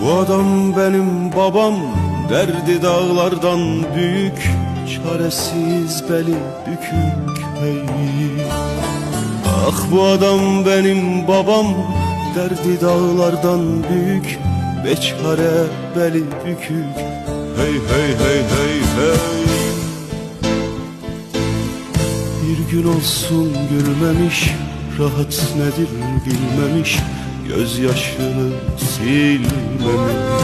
Bu adam benim babam, derdi dağlardan büyük, çaresiz beli bükük hey. Ah bu adam benim babam, derdi dağlardan büyük, beçare beli bükük hey hey hey hey hey. Bir gün olsun gülmemiş, rahat nedir bilmemiş, gözyaşını silmemiş.